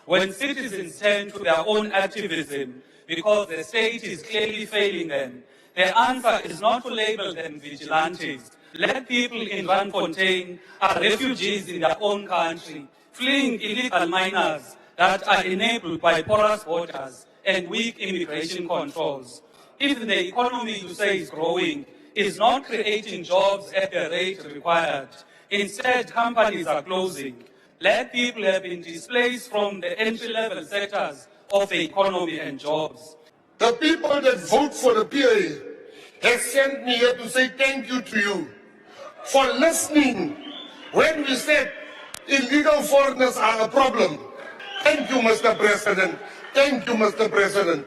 When citizens turn to their own activism because the state is clearly failing them, the answer is not to label them vigilantes. Black people in Randfontein are refugees in their own country, fleeing illegal miners that are enabled by porous borders and weak immigration controls. Even the economy you say is growing is not creating jobs at the rate required. Instead, companies are closing. Black people have been displaced from the entry-level sectors of the economy and jobs. The people that vote for the PA have sent me here to say thank you to you for listening when we said illegal foreigners are a problem. Thank you, Mr. President. Thank you, Mr. President.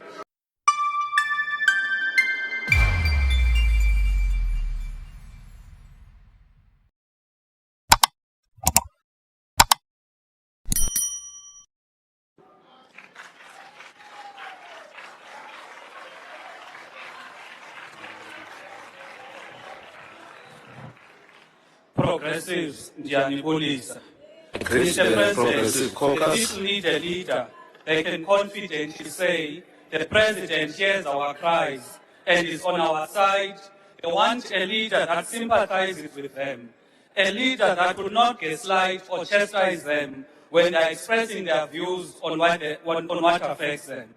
Progressives, Ndiyanibulisa. Mr. President, the people need a leader. They can confidently say, the President hears our cries and is on our side. They want a leader that sympathizes with them. A leader that will not gaslight or chastise them when they are expressing their views on what affects them.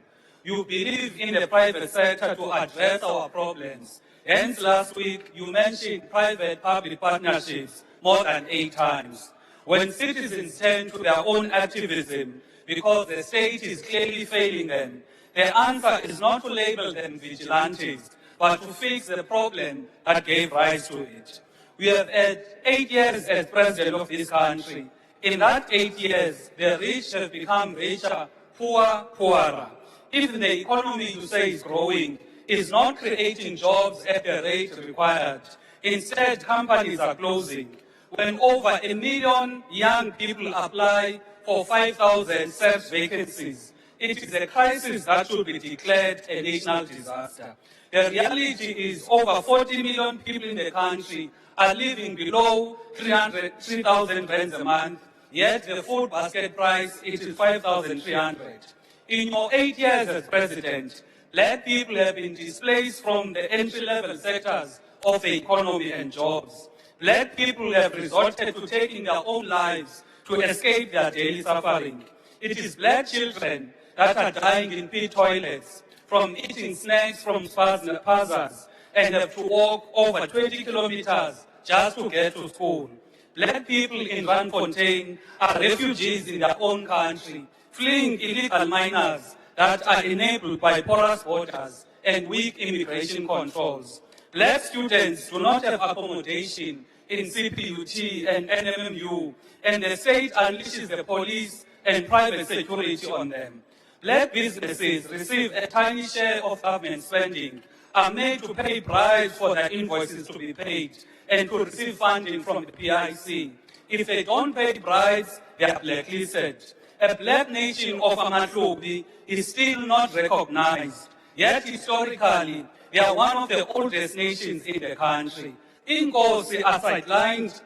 You believe in the private sector to address our problems. Hence, last week, you mentioned private-public partnerships more than 8 times. When citizens turn to their own activism because the state is clearly failing them, the answer is not to label them vigilantes, but to fix the problem that gave rise to it. We have had 8 years as president of this country. In that 8 years, the rich have become richer, poor, poorer. Even the economy you say is growing is not creating jobs at the rate required. Instead, companies are closing. When over 1 million young people apply for 5,000 SLAMS vacancies, it is a crisis that should be declared a national disaster. The reality is over 40 million people in the country are living below 3,000 rands a month, yet the food basket price is 5,300. In your 8 years as president, Black people have been displaced from the entry-level sectors of the economy and jobs. Black people have resorted to taking their own lives to escape their daily suffering. It is Black children that are dying in pit toilets from eating snacks from spazas and have to walk over 20 kilometers just to get to school. Black people in Randfontein are refugees in their own country, fleeing illegal miners that are enabled by porous borders and weak immigration controls. Black students do not have accommodation in CPUT and NMMU, and the state unleashes the police and private security on them. Black businesses receive a tiny share of government spending, are made to pay bribes for their invoices to be paid, and to receive funding from the PIC. If they don't pay bribes, they are blacklisted. A Black nation of Amatlobi is still not recognized. Yet historically, they are one of the oldest nations in the country. Inkosi are sidelined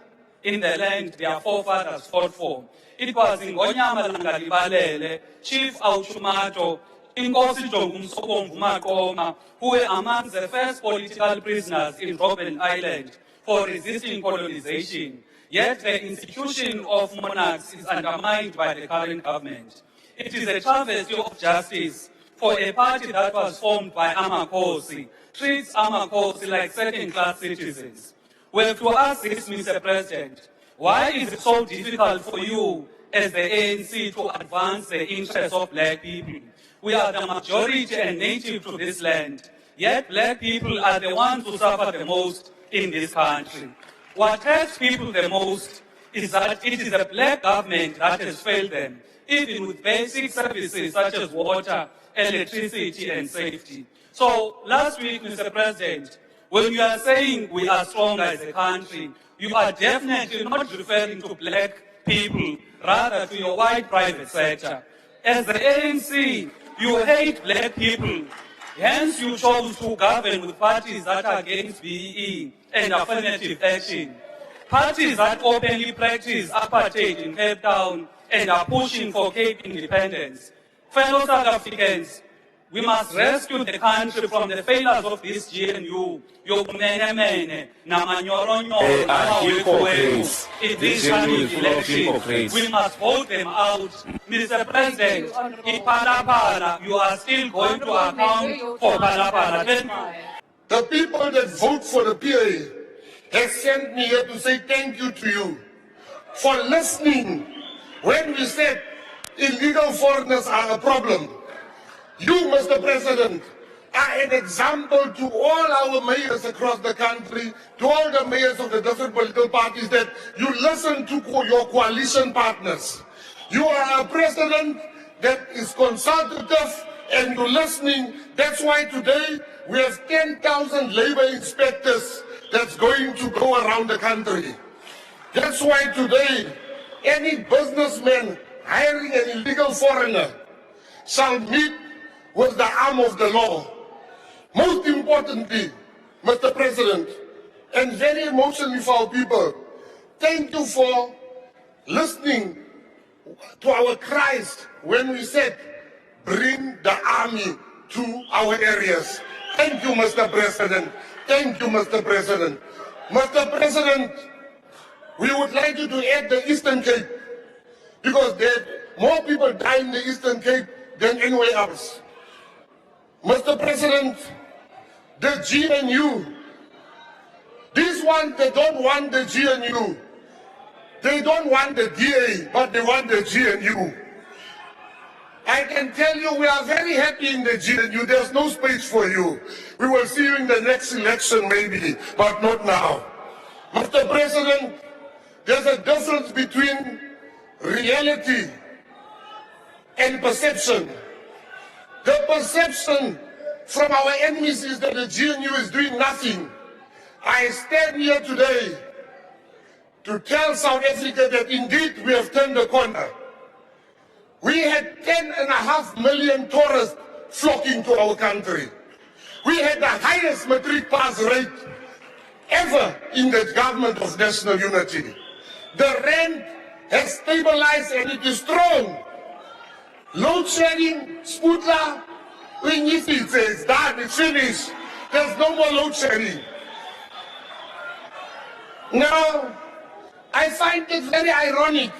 in the land their forefathers fought for. It was in Ngonyama Langalibalele, Chief Auchumato, Inkosi Jongumsobomvu Makoma, who were among the first political prisoners in Robben Island for resisting colonization. Yet the institution of monarchs is undermined by the current government. It is a travesty of justice for a party that was formed by Amakosi, treats Amakosi like second-class citizens. We have to ask this, Mr. President, why is it so difficult for you as the ANC to advance the interests of Black people? We are the majority and native to this land, yet Black people are the ones who suffer the most in this country. What hurts people the most is that it is a Black government that has failed them, even with basic services such as water, electricity, and safety. So last week, Mr. President, when you are saying we are strong as a country, you are definitely not referring to Black people, rather to your white private sector. As the ANC, you hate Black people. Hence, you chose to govern with parties that are against BEE and affirmative action. Parties that openly practice apartheid in Cape Town and are pushing for Cape independence. Fellow South Africans, we must rescue the country from the failures of this GNU. Ayikho grace. In The this GNU coming is full of election, hypocrites. we must vote them out. Mr. President, in Palapala, you are still going to account for Palapala. Thank you. The people that vote for the PA have sent me here to say thank you to you for listening when we said illegal foreigners are a problem. You, Mr. President, are an example to all our mayors across the country, to all the mayors of the different political parties, that you listen to your coalition partners. You are a president that is consultative and you're listening. That's why today we have 10,000 labor inspectors that's going to go around the country. That's why today any businessman hiring an illegal foreigner shall meet with the arm of the law. Most importantly, Mr. President, and very emotionally for our people, thank you for listening to our cries when we said, bring the army to our areas. Thank you, Mr. President. Thank you, Mr. President. Mr. President, we would like you to add the Eastern Cape, because there are more people die in the Eastern Cape than anywhere else. Mr. President, the GNU, these ones, they don't want the GNU. They don't want the DA, but they want the GNU. I can tell you we are very happy in the GNU. There's no space for you. We will see you in the next election maybe, but not now. Mr. President, there's a difference between reality and perception. The perception from our enemies is that the GNU is doing nothing. I stand here today to tell South Africa that indeed we have turned the corner. We had 10.5 million tourists flocking to our country. We had the highest matric pass rate ever in the government of national unity. The rand has stabilized and it is strong. Load shedding, Sputla, it's done, it's finished. There's no more load shedding. Now, I find it very ironic.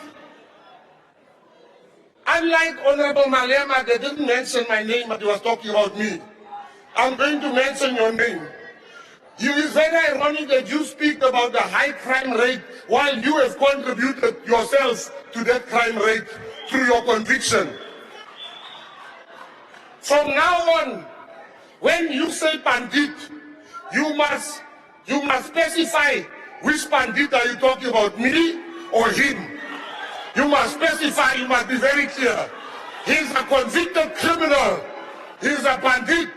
Unlike Honorable Malema, they didn't mention my name, but he was talking about me. I'm going to mention your name. It is very ironic that you speak about the high crime rate while you have contributed yourself to that crime rate through your conviction. From now on, when you say bandit, you must specify which bandit are you talking about, me or him. You must specify, you must be very clear. He's a convicted criminal. He's a bandit.